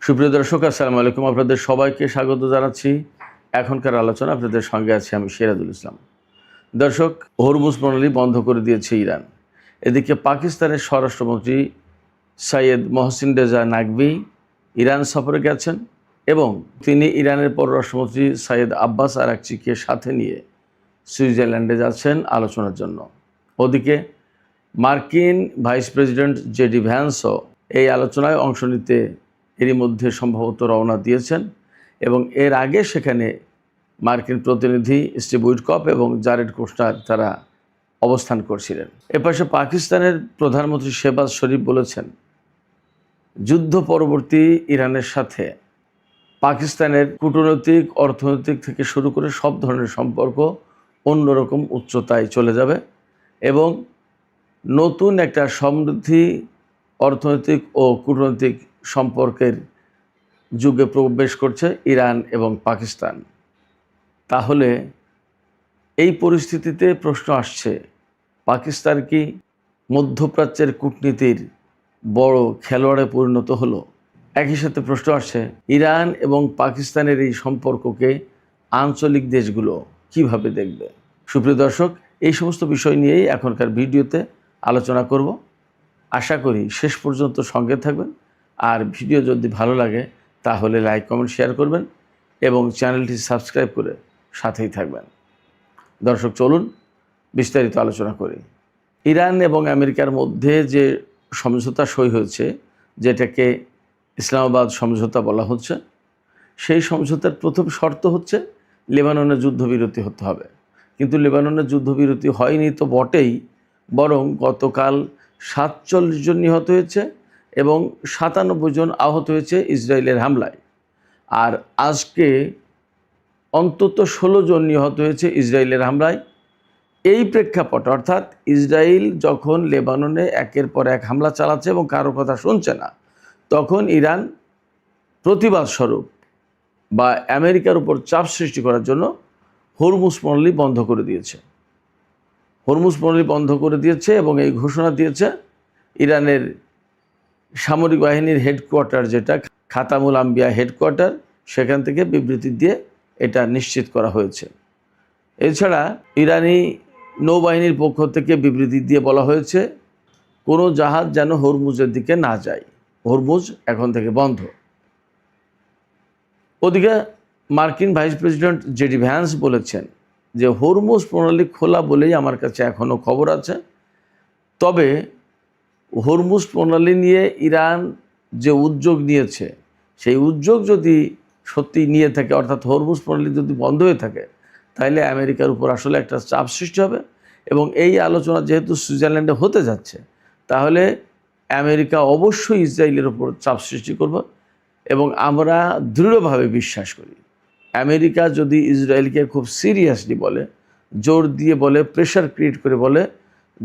সুপ্রিয় দর্শক, আসসালামু আলাইকুম। আপনাদের সবাইকে স্বাগত জানাচ্ছি। এখনকার আলোচনা আপনাদের সঙ্গে আছি আমি সিরাজুল ইসলাম। দর্শক, হরমুজ প্রণালী বন্ধ করে দিয়েছে ইরান। এদিকে পাকিস্তানের স্বরাষ্ট্রমন্ত্রী সৈয়দ মহসিন রেজা নাকভি ইরান সফরে গেছেন এবং তিনি ইরানের পররাষ্ট্রমন্ত্রী সৈয়দ আব্বাস আরাকচিকে সাথে নিয়ে সুইজারল্যান্ডে যাচ্ছেন আলোচনার জন্য। ওদিকে মার্কিন ভাইস প্রেসিডেন্ট জেডি ভ্যান্সও এই আলোচনায় অংশ নিতে এরই মধ্যে সম্ভবত রওনা দিয়েছেন এবং এর আগে সেখানে মার্কিন প্রতিনিধি স্টিভ উইটকফ এবং জারেড কুশনার তারা অবস্থান করছিলেন। এপাশে পাকিস্তানের প্রধানমন্ত্রী শেহবাজ শরীফ বলেছেন, যুদ্ধ পরবর্তী ইরানের সাথে পাকিস্তানের কূটনৈতিক, অর্থনৈতিক থেকে শুরু করে সব ধরনের সম্পর্ক অন্যরকম উচ্চতায় চলে যাবে এবং নতুন একটা সমৃদ্ধি, অর্থনৈতিক ও কূটনৈতিক সম্পর্কের যুগে প্রবেশ করছে ইরান এবং পাকিস্তান। তাহলে এই পরিস্থিতিতে প্রশ্ন আসছে, পাকিস্তান কি মধ্যপ্রাচ্যের কূটনীতির বড় খেলোয়াড়ে পরিণত হলো? একই সাথে প্রশ্ন আসছে, ইরান এবং পাকিস্তানের এই সম্পর্ককে আঞ্চলিক দেশগুলো কিভাবে দেখবে? সুপ্রিয় দর্শক, এই সমস্ত বিষয় নিয়েই এখনকার ভিডিওতে আলোচনা করব। আশা করি শেষ পর্যন্ত সঙ্গে থাকবেন। আর ভিডিও যদি ভালো লাগে তাহলে লাইক, কমেন্ট, শেয়ার করবেন এবং চ্যানেলটি সাবস্ক্রাইব করে সাথেই থাকবেন। দর্শক, চলুন বিস্তারিত আলোচনা করি। ইরান এবং আমেরিকার মধ্যে যে সমঝোতা সই হয়েছে, যেটাকে ইসলামাবাদ সমঝোতা বলা হচ্ছে, সেই সমঝোতার প্রথম শর্ত হচ্ছে লেবাননের যুদ্ধবিরতি হতে হবে। কিন্তু লেবাননের যুদ্ধবিরতি হয়নি তো বটেই, বরং গতকাল 47 জন নিহত হয়েছে এবং 97 জন আহত হয়েছে ইসরায়েলের হামলায়। আর আজকে অন্তত 16 জন নিহত হয়েছে ইসরায়েলের হামলায়। এই প্রেক্ষাপট, অর্থাৎ ইসরায়েল যখন লেবাননে একের পর এক হামলা চালাচ্ছে এবং কারো কথা শুনছে না, তখন ইরান প্রতিবাদ স্বরূপ বা আমেরিকার উপর চাপ সৃষ্টি করার জন্য হরমুজ প্রণালী বন্ধ করে দিয়েছে। হরমুজ প্রণালী বন্ধ করে দিয়েছে এবং এই ঘোষণা দিয়েছে ইরানের সামরিক বাহিনীর হেডকোয়ার্টার, যেটা খাতামুল আম্বিয়া হেডকোয়ার্টার, সেখান থেকে বিবৃতি দিয়ে এটা নিশ্চিত করা হয়েছে। এছাড়া ইরানি নৌবাহিনীর পক্ষ থেকে বিবৃতি দিয়ে বলা হয়েছে, কোনো জাহাজ যেন হরমুজের দিকে না যায়, হরমুজ এখন থেকে বন্ধ। ওদিকে মার্কিন ভাইস প্রেসিডেন্ট জেডি ভ্যান্স বলেছেন যে হরমুজ প্রণালী খোলা বলেই আমার কাছে এখনও খবর আছে, তবে হরমুজ প্রণালী নিয়ে ইরান যে উদ্যোগ নিয়েছে, সেই উদ্যোগ যদি সত্যি নিয়ে থাকে, অর্থাৎ হরমুজ প্রণালী যদি বন্ধ হয়ে থাকে, তাহলে আমেরিকার উপর আসলে একটা চাপ সৃষ্টি হবে এবং এই আলোচনা যেহেতু সুইজারল্যান্ডে হতে যাচ্ছে, তাহলে আমেরিকা অবশ্যই ইসরায়েলের উপর চাপ সৃষ্টি করবে। এবং আমরা দৃঢ়ভাবে বিশ্বাস করি, আমেরিকা যদি ইসরায়েলকে খুব সিরিয়াসলি বলে, জোর দিয়ে বলে, প্রেশার ক্রিয়েট করে বলে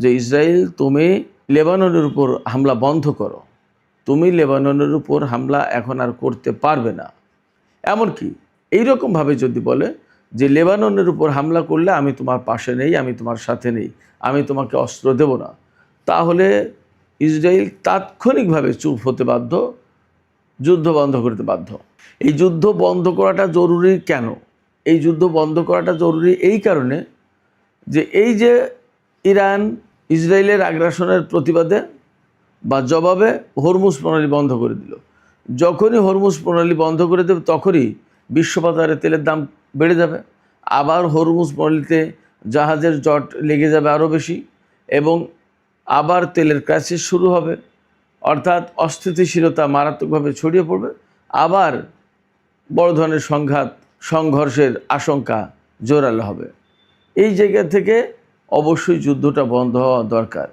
যে ইসরায়েল, তুমি লেবাননের উপর হামলা বন্ধ করো, তুমি লেবাননের উপর হামলা এখন আর করতে পারবে না, এমনকি এইরকমভাবে যদি বলে যে লেবাননের উপর হামলা করলে আমি তোমার পাশে নেই, আমি তোমার সাথে নেই, আমি তোমাকে অস্ত্র দেব না, তাহলে ইসরায়েল তাৎক্ষণিকভাবে চুপ হতে বাধ্য, যুদ্ধ বন্ধ করতে বাধ্য। এই যুদ্ধ বন্ধ করাটা জরুরি কেন? এই যুদ্ধ বন্ধ করাটা জরুরি এই কারণে যে এই যে ইরান ইসরায়েলের আগ্রাসনের প্রতিবাদে বা জবাবে হরমুজ প্রণালী বন্ধ করে দিল। যখনই হরমুজ প্রণালী বন্ধ করে দেবে, তখনই বিশ্ববাজারে তেলের দাম বেড়ে যাবে, আবার হরমুজ প্রণালীতে জাহাজের জট লেগে যাবে আরও বেশি এবং আবার তেলের ক্রাইসিস শুরু হবে, অর্থাৎ অস্থিতিশীলতা মারাত্মকভাবে ছড়িয়ে পড়বে, আবার বড় ধরনের সংঘর্ষের আশঙ্কা জোরালো হবে। এই জায়গা থেকে অবশ্যই যুদ্ধটা বন্ধ হওয়া দরকার।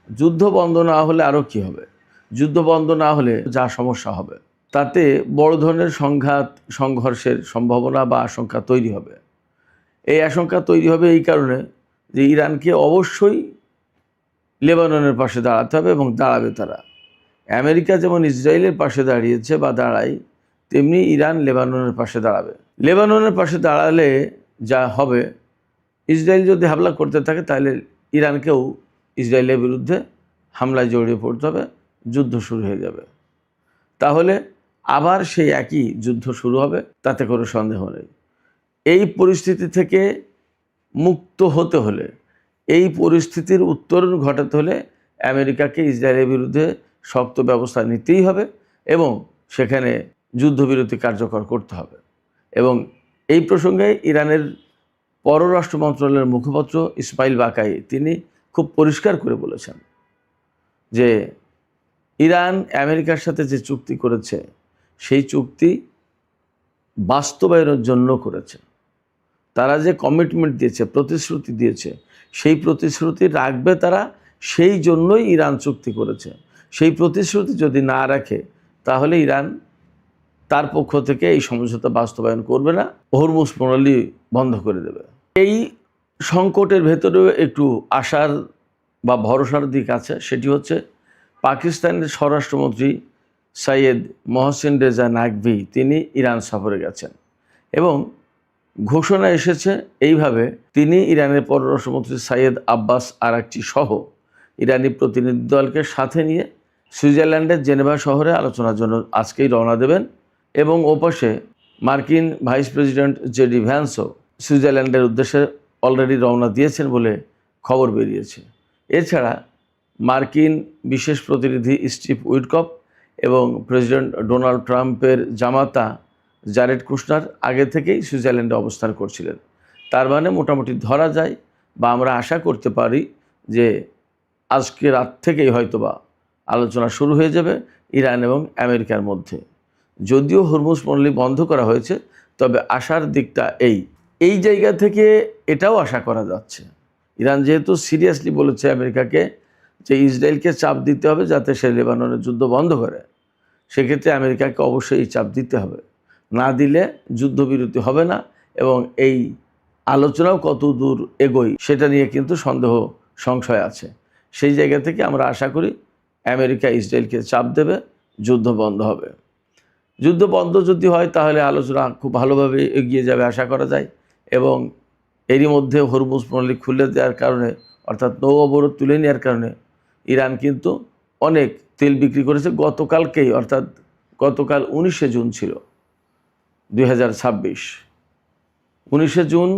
যুদ্ধ বন্ধ না হলে আরও কী হবে? যুদ্ধ বন্ধ না হলে যা সমস্যা হবে, তাতে বড় ধরনের সংঘর্ষের সম্ভাবনা বা আশঙ্কা তৈরি হবে। এই আশঙ্কা তৈরি হবে এই কারণে যে ইরানকে অবশ্যই লেবাননের পাশে দাঁড়াতে হবে এবং দাঁড়াবে তারা। আমেরিকা যেমন ইসরায়েলের পাশে দাঁড়িয়েছে বা দাঁড়ায়, তেমনি ইরান লেবাননের পাশে দাঁড়াবে। লেবাননের পাশে দাঁড়ালে যা হবে, ইসরায়েল যদি হামলা করতে থাকে, তাহলে ইরানকেও ইসরায়েলের বিরুদ্ধে হামলায় জড়িয়ে পড়তে হবে, যুদ্ধ শুরু হয়ে যাবে। তাহলে আবার সেই একই যুদ্ধ শুরু হবে, তাতে কোনো সন্দেহ নেই। এই পরিস্থিতি থেকে মুক্ত হতে হলে, এই পরিস্থিতির উত্তরণ ঘটাতে হলে আমেরিকাকে ইসরায়েলের বিরুদ্ধে শক্ত ব্যবস্থা নিতেই হবে এবং সেখানে যুদ্ধবিরতি কার্যকর করতে হবে। এবং এই প্রসঙ্গে ইরানের পররাষ্ট্র মন্ত্রণালয়ের মুখপাত্র ইসমাইল বাকাই তিনি খুব পরিষ্কার করে বলেছেন যে ইরান আমেরিকার সাথে যে চুক্তি করেছে সেই চুক্তি বাস্তবায়নের জন্য করেছে। তারা যে কমিটমেন্ট দিয়েছে, প্রতিশ্রুতি দিয়েছে, সেই প্রতিশ্রুতি রাখবে তারা, সেই জন্যই ইরান চুক্তি করেছে। সেই প্রতিশ্রুতি যদি না রাখে তাহলে ইরান তার পক্ষ থেকে এই সমঝোতা বাস্তবায়ন করবে না, হরমুজ প্রণালী বন্ধ করে দেবে। এই সংকটের ভেতরেও একটু আশার বা ভরসার দিক আছে, সেটি হচ্ছে পাকিস্তানের স্বরাষ্ট্রমন্ত্রী সৈয়দ মোহসিন রেজা নাকভি তিনি ইরান সফরে গেছেন এবং ঘোষণা এসেছে এইভাবে, তিনি ইরানের পররাষ্ট্রমন্ত্রী সৈয়দ আব্বাস আরাকচি সহ ইরানি প্রতিনিধি দলকে সাথে নিয়ে সুইজারল্যান্ডের জেনেভা শহরে আলোচনার জন্য আজকেই রওনা দেবেন এবং ওপাশে মার্কিন ভাইস প্রেসিডেন্ট জেডি ভ্যান্সও সুইজারল্যান্ডের উদ্দেশ্যে অলরেডি রওনা দিয়েছেন বলে খবর বেরিয়েছে। এছাড়া মার্কিন বিশেষ প্রতিনিধি স্টিভ উইটকফ এবং প্রেসিডেন্ট ডোনাল্ড ট্রাম্পের জামাতা জারেড কুশনার আগে থেকেই সুইজারল্যান্ডে অবস্থান করছিলেন। তার মানে মোটামুটি ধরা যায় বা আমরা আশা করতে পারি যে আজকে রাত থেকেই হয়তোবা আলোচনা শুরু হয়ে যাবে ইরান এবং আমেরিকার মধ্যে। যদিও হরমুজ প্রণালী বন্ধ করা হয়েছে, তবে আশার দিকটা এই জায়গা থেকে এটাও আশা করা যাচ্ছে, ইরান যেহেতু সিরিয়াসলি বলেছে আমেরিকাকে যে ইসরায়েলকে চাপ দিতে হবে যাতে সে লেবাননের যুদ্ধ বন্ধ করে, সেক্ষেত্রে আমেরিকাকে অবশ্যই এই চাপ দিতে হবে, না দিলে যুদ্ধবিরতি হবে না এবং এই আলোচনাও কত দূর এগোয় সেটা নিয়ে কিন্তু সন্দেহ সংশয় আছে। সেই জায়গা থেকে আমরা আশা করি আমেরিকা ইসরায়েলকে চাপ দেবে, যুদ্ধ বন্ধ হবে। যুদ্ধ বন্ধ যদি হয় তাহলে আলোচনা খুব ভালোভাবে এগিয়ে যাবে আশা করা যায় এবং এরই মধ্যে হরমুজ প্রণালী খুলে দেওয়ার কারণে, অর্থাৎ নৌ অবরোধ তুলে নেওয়ার কারণে ইরান কিন্তু অনেক তেল বিক্রি করেছে। গতকালকেই, অর্থাৎ গতকাল 19শে জুন ছিল 2026, 19শে জুন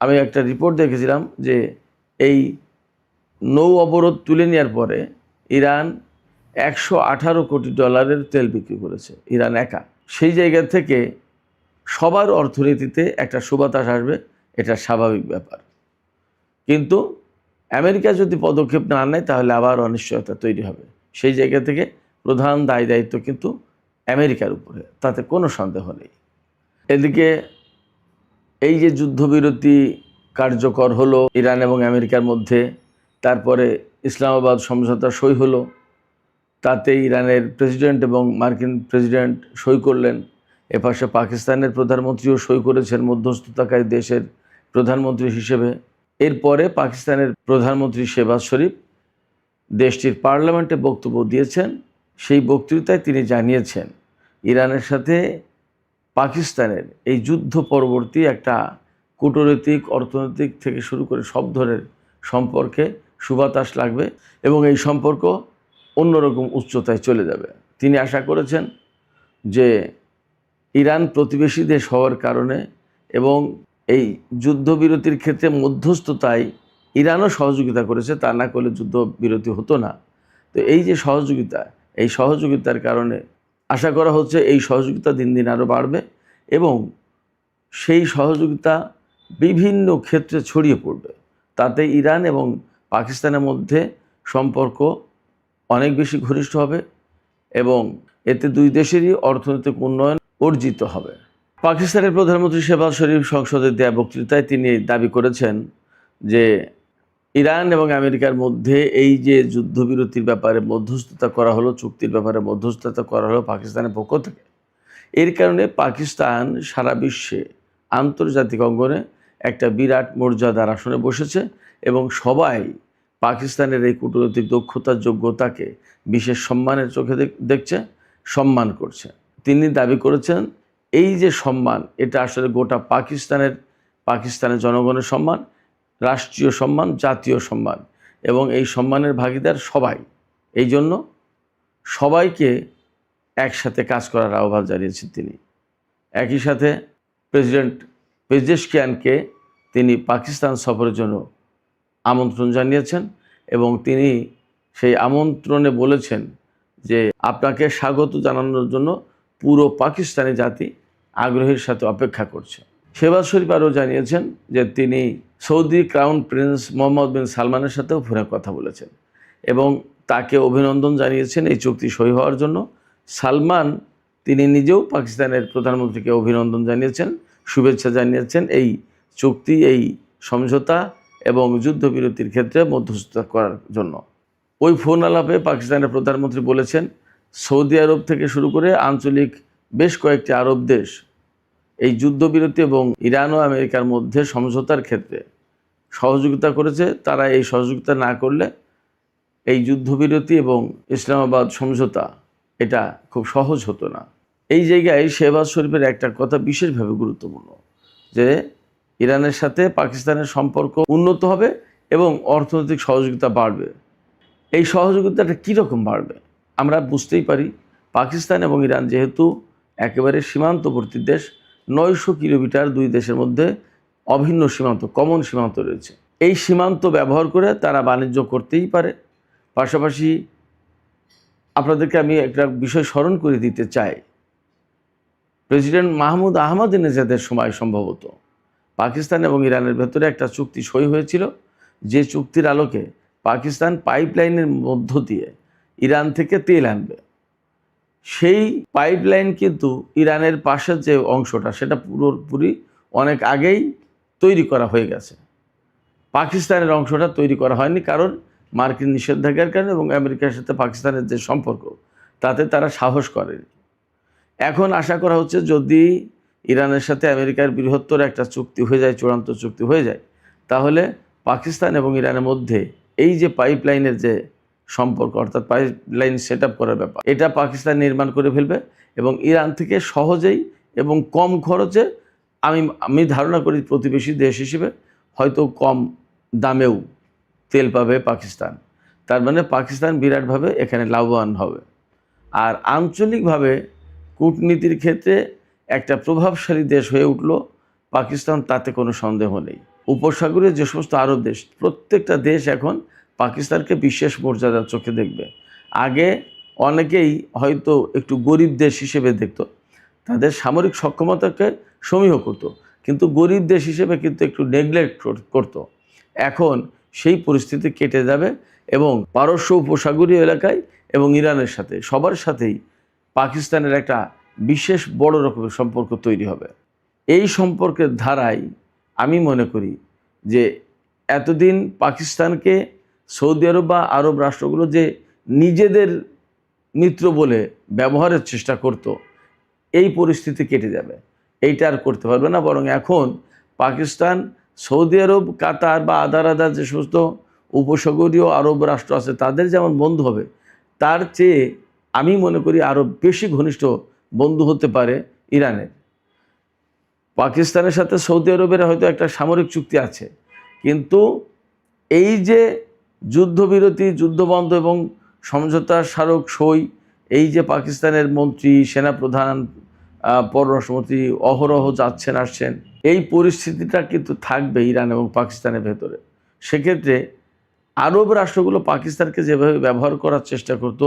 আমি একটা রিপোর্ট দেখেছিলাম যে এই নৌ অবরোধ তুলে নেওয়ার পরে ইরান $118 কোটি তেল বিক্রি করেছে, ইরান একা। সেই জায়গা থেকে সবার অর্থনীতিতে একটা সুবাতাস আসবে, এটা স্বাভাবিক ব্যাপার। কিন্তু আমেরিকা যদি পদক্ষেপ না নেয় তাহলে আবার অনিশ্চয়তা তৈরি হবে। সেই জায়গা থেকে প্রধান দায়িত্ব কিন্তু আমেরিকার উপরে, তাতে কোনো সন্দেহ নেই। এদিকে এই যে যুদ্ধবিরতি কার্যকর হলো ইরান এবং আমেরিকার মধ্যে, তারপরে ইসলামাবাদ সমঝোতা সই হলো, তাতে ইরানের প্রেসিডেন্ট এবং মার্কিন প্রেসিডেন্ট সই করলেন। এপাশে পাকিস্তানের প্রধানমন্ত্রীও সই করেছেন মধ্যস্থতাকারী দেশের প্রধানমন্ত্রী হিসেবে। এরপরে পাকিস্তানের প্রধানমন্ত্রী শেহবাজ শরীফ দেশটির পার্লামেন্টে বক্তব্য দিয়েছেন। সেই বক্তৃতায় তিনি জানিয়েছেন ইরানের সাথে পাকিস্তানের এই যুদ্ধ পরবর্তী একটা কূটনৈতিক, অর্থনৈতিক থেকে শুরু করে সব ধরনের সম্পর্কে সুবাতাস লাগবে এবং এই সম্পর্ক অন্যরকম উচ্চতায় চলে যাবে। তিনি আশা করেছেন যে ইরান প্রতিবেশী দেশ হওয়ার কারণে এবং এই যুদ্ধবিরতির ক্ষেত্রে মধ্যস্থতায় ইরানও সহযোগিতা করেছে, তা না করলে যুদ্ধবিরতি হতো না। তো এই যে সহযোগিতা, এই সহযোগিতার কারণে আশা করা হচ্ছে এই সহযোগিতা দিন দিন আরও বাড়বে এবং সেই সহযোগিতা বিভিন্ন ক্ষেত্রে ছড়িয়ে পড়বে। তাতে ইরান এবং পাকিস্তানের মধ্যে সম্পর্ক অনেক বেশি ঘনিষ্ঠ হবে এবং এতে দুই দেশেরই অর্থনৈতিক উন্নয়ন অর্জিত হবে। পাকিস্তানের প্রধানমন্ত্রী শেহবাজ শরীফ সংসদে দেয়া বক্তৃতায় তিনি দাবি করেছেন যে ইরান এবং আমেরিকার মধ্যে এই যে যুদ্ধবিরতির ব্যাপারে মধ্যস্থতা করা হলো, চুক্তির ব্যাপারে মধ্যস্থতা করা হলো পাকিস্তানের পক্ষ থেকে, এর কারণে পাকিস্তান সারা বিশ্বে আন্তর্জাতিক অঙ্গনে একটা বিরাট মর্যাদার আসনে বসেছে এবং সবাই পাকিস্তানের এই কূটনৈতিক দক্ষতার যোগ্যতাকে বিশেষ সম্মানের চোখে দেখছে, সম্মান করছে। তিনি দাবি করেছেন এই যে সম্মান, এটা আসলে গোটা পাকিস্তানের জনগণের সম্মান, রাষ্ট্রীয় সম্মান, জাতীয় সম্মান এবং এই সম্মানের ভাগিদার সবাই। এই জন্য সবাইকে একসাথে কাজ করার আহ্বান জানিয়েছেন তিনি। একই সাথে প্রেসিডেন্ট পেজেশকিয়ানকে তিনি পাকিস্তান সফরের জন্য আমন্ত্রণ জানিয়েছেন এবং তিনি সেই আমন্ত্রণে বলেছেন যে আপনাকে স্বাগত জানানোর জন্য পুরো পাকিস্তানি জাতি আগ্রহের সাথে অপেক্ষা করছে। শেহবাজ শরীফ আরও জানিয়েছেন যে তিনি সৌদি ক্রাউন প্রিন্স মোহাম্মদ বিন সালমানের সাথেও ফোনে কথা বলেছেন এবং তাকে অভিনন্দন জানিয়েছেন এই চুক্তি সই হওয়ার জন্য। সালমান তিনি নিজেও পাকিস্তানের প্রধানমন্ত্রীকে অভিনন্দন জানিয়েছেন, শুভেচ্ছা জানিয়েছেন এই চুক্তি, এই সমঝোতা এবং যুদ্ধবিরতির ক্ষেত্রে মধ্যস্থতা করার জন্য। ওই ফোন আলাপে পাকিস্তানের প্রধানমন্ত্রী বলেছেন সৌদি আরব থেকে শুরু করে আঞ্চলিক বেশ কয়েকটি আরব দেশ এই যুদ্ধবিরতি এবং ইরান ও আমেরিকার মধ্যে সমঝোতার ক্ষেত্রে সহযোগিতা করেছে। তারা এই সহযোগিতা না করলে এই যুদ্ধবিরতি এবং ইসলামাবাদ সমঝোতা এটা খুব সহজ হতো না। এই জায়গায় শেহবাজ শরীফের একটা কথা বিশেষভাবে গুরুত্বপূর্ণ যে ইরানের সাথে পাকিস্তানের সম্পর্ক উন্নত হবে এবং অর্থনৈতিক সহযোগিতা বাড়বে। এই সহযোগিতাটা কীরকম বাড়বে আমরা বুঝতেই পারি। পাকিস্তান এবং ইরান যেহেতু একেবারে সীমান্তবর্তী দেশ, 900 কিলোমিটার দুই দেশের মধ্যে অভিন্ন সীমান্ত, কমন সীমান্ত রয়েছে। এই সীমান্ত ব্যবহার করে তারা বাণিজ্য করতেই পারে। পাশাপাশি আপনাদেরকে আমি একটা বিষয় স্মরণ করে দিতে চাই, প্রেসিডেন্ট মাহমুদ আহমদিনেজাদের সময় সম্ভবত পাকিস্তান এবং ইরানের ভেতরে একটা চুক্তি সই হয়েছিল, যে চুক্তির আলোকে পাকিস্তান পাইপলাইনের মধ্য দিয়ে ইরান থেকে তেল আনবে। সেই পাইপলাইন কিন্তু ইরানের পাশের যে অংশটা সেটা পুরোপুরি অনেক আগেই তৈরি করা হয়ে গেছে। পাকিস্তানের অংশটা তৈরি করা হয়নি, কারণ মার্কিন নিষেধাজ্ঞার কারণে এবং আমেরিকার সাথে পাকিস্তানের যে সম্পর্ক তাতে তারা সাহস করেনি। এখন আশা করা হচ্ছে যদি ইরানের সাথে আমেরিকার বৃহত্তর একটা চুক্তি হয়ে যায়, চূড়ান্ত চুক্তি হয়ে যায়, তাহলে পাকিস্তান এবং ইরানের মধ্যে এই যে পাইপলাইনের যে সম্পর্ক অর্থাৎ পাইপলাইন সেট আপ করার ব্যাপার, এটা পাকিস্তান নির্মাণ করে ফেলবে এবং ইরান থেকে সহজেই এবং কম খরচে আমি ধারণা করি প্রতিবেশী দেশ হিসেবে হয়তো কম দামেও তেল পাবে পাকিস্তান। তার মানে পাকিস্তান বিরাটভাবে এখানে লাভবান হবে। আর আঞ্চলিকভাবে কূটনীতির ক্ষেত্রে একটা প্রভাবশালী দেশ হয়ে উঠল পাকিস্তান, তাতে কোনো সন্দেহ নেই। উপসাগরীয় যে সমস্ত আরব দেশ, প্রত্যেকটা দেশ এখন পাকিস্তানকে বিশেষ মর্যাদার চোখে দেখবে। আগে অনেকেই হয়তো একটু গরিব দেশ হিসেবে দেখত, তাদের সামরিক সক্ষমতাকে সমীহ করত, কিন্তু গরিব দেশ হিসেবে কিন্তু একটু নেগলেক্ট করত। এখন সেই পরিস্থিতি কেটে যাবে এবং পারস্য উপসাগরীয় এলাকায় এবং ইরানের সাথে সবার সাথেই পাকিস্তানের একটা বিশেষ বড় রকমের সম্পর্ক তৈরি হবে। এই সম্পর্কের ধারায় আমি মনে করি যে এতদিন পাকিস্তানকে সৌদি আরব বা আরব রাষ্ট্রগুলো যে নিজেদের মিত্র বলে ব্যবহারের চেষ্টা করত, এই পরিস্থিতি কেটে যাবে। এইটা আর করতে পারবে না, বরং এখন পাকিস্তান সৌদি আরব, কাতার বা আদার যে সমস্ত উপসাগরীয় আরব রাষ্ট্র আছে তাদের যেমন বন্ধু হবে, তার চেয়ে আমি মনে করি আরও বেশি ঘনিষ্ঠ বন্ধু হতে পারে ইরানের। পাকিস্তানের সাথে সৌদি আরবের হয়তো একটা সামরিক চুক্তি আছে, কিন্তু এই যে যুদ্ধবিরতি, যুদ্ধবন্ধ এবং সমঝোতা স্মারক সই, এই যে পাকিস্তানের মন্ত্রী, সেনাপ্রধান, পররাষ্ট্রমন্ত্রী অহরহ যাচ্ছেন আসছেন, এই পরিস্থিতিটা কিন্তু থাকবে ইরান এবং পাকিস্তানের ভেতরে। সেক্ষেত্রে আরব রাষ্ট্রগুলো পাকিস্তানকে যেভাবে ব্যবহার করার চেষ্টা করতো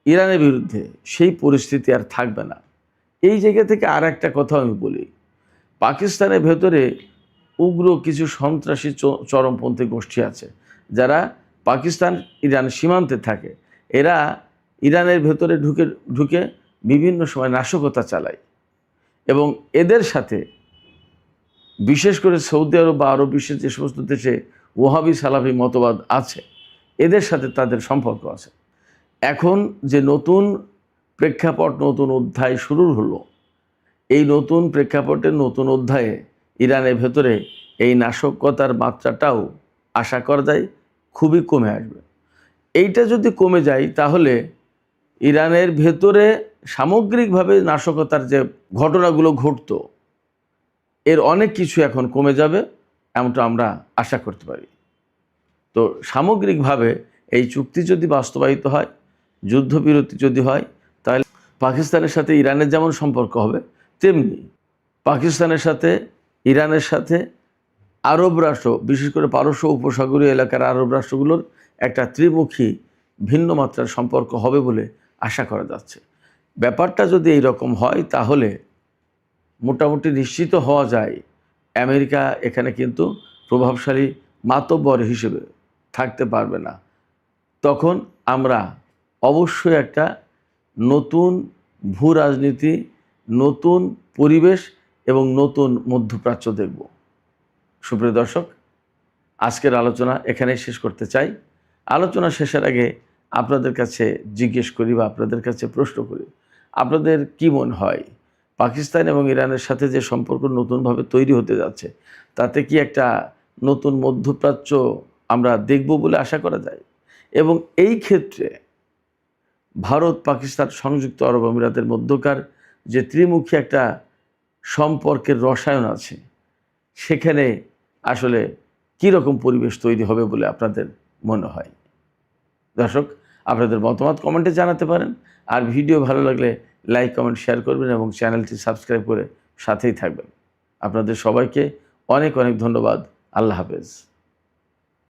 ইরানের বিরুদ্ধে, সেই পরিস্থিতি আর থাকবে না। এই জায়গা থেকে আর একটা কথা আমি বলি, পাকিস্তানের ভেতরে উগ্র কিছু সন্ত্রাসী চরমপন্থী গোষ্ঠী আছে যারা পাকিস্তান ইরান সীমান্তে থাকে। এরা ইরানের ভেতরে ঢুকে বিভিন্ন সময় নাশকতা চালায় এবং এদের সাথে বিশেষ করে সৌদি আরব বা আরব বিশ্বের যে সমস্ত দেশে ওয়াহাবি সালাফি মতবাদ আছে, এদের সাথে তাদের সম্পর্ক আছে। এখন যে নতুন প্রেক্ষাপট, নতুন অধ্যায় শুরু হলো, এই নতুন প্রেক্ষাপটের নতুন অধ্যায়ে ইরানের ভেতরে এই নাশকতার মাত্রাটাও আশা করা যায় খুবই কমে আসবে। এইটা যদি কমে যায় তাহলে ইরানের ভেতরে সামগ্রিকভাবে নাশকতার যে ঘটনাগুলো ঘটতো এর অনেক কিছু এখন কমে যাবে, এমনটা আমরা আশা করতে পারি। তো সামগ্রিকভাবে এই চুক্তি যদি বাস্তবায়িত হয়, যুদ্ধবিরতি যদি হয়, তাহলে পাকিস্তানের সাথে ইরানের যেমন সম্পর্ক হবে, তেমনি পাকিস্তানের সাথে ইরানের সাথে আরব রাষ্ট্র, বিশেষ করে পারস্য উপসাগরীয় এলাকার আরব রাষ্ট্রগুলোর একটা ত্রিমুখী ভিন্ন মাত্রার সম্পর্ক হবে বলে আশা করা যাচ্ছে। ব্যাপারটা যদি এই রকম হয় তাহলে মোটামুটি নিশ্চিত হওয়া যায় আমেরিকা এখানে কিন্তু প্রভাবশালী মাতব্বর হিসেবে থাকতে পারবে না। তখন আমরা অবশ্যই একটা নতুন ভূ রাজনীতি, নতুন পরিবেশ এবং নতুন মধ্যপ্রাচ্য দেখব। সুপ্রিয় দর্শক, আজকের আলোচনা এখানেই শেষ করতে চাই। আলোচনা শেষের আগে আপনাদের কাছে জিজ্ঞেস করি বা আপনাদের কাছে প্রশ্ন করি, আপনাদের কি মনে হয় পাকিস্তান এবং ইরানের সাথে যে সম্পর্ক নতুনভাবে তৈরি হতে যাচ্ছে, তাতে কি একটা নতুন মধ্যপ্রাচ্য আমরা দেখব বলে আশা করা যায়? এবং এই ক্ষেত্রে ভারত, পাকিস্তান, সংযুক্ত আরব আমিরাতের মধ্যকার যে ত্রিমুখী একটা সম্পর্কের রসায়ন আছে, সেখানে আসলে কীরকম পরিবেশ তৈরি হবে বলে আপনাদের মনে হয়? দর্শক, আপনাদের মতামত কমেন্টে জানাতে পারেন। আর ভিডিও ভালো লাগলে লাইক, কমেন্ট, শেয়ার করবেন এবং চ্যানেলটি সাবস্ক্রাইব করে সাথেই থাকবেন। আপনাদের সবাইকে অনেক অনেক ধন্যবাদ। আল্লাহ হাফেজ।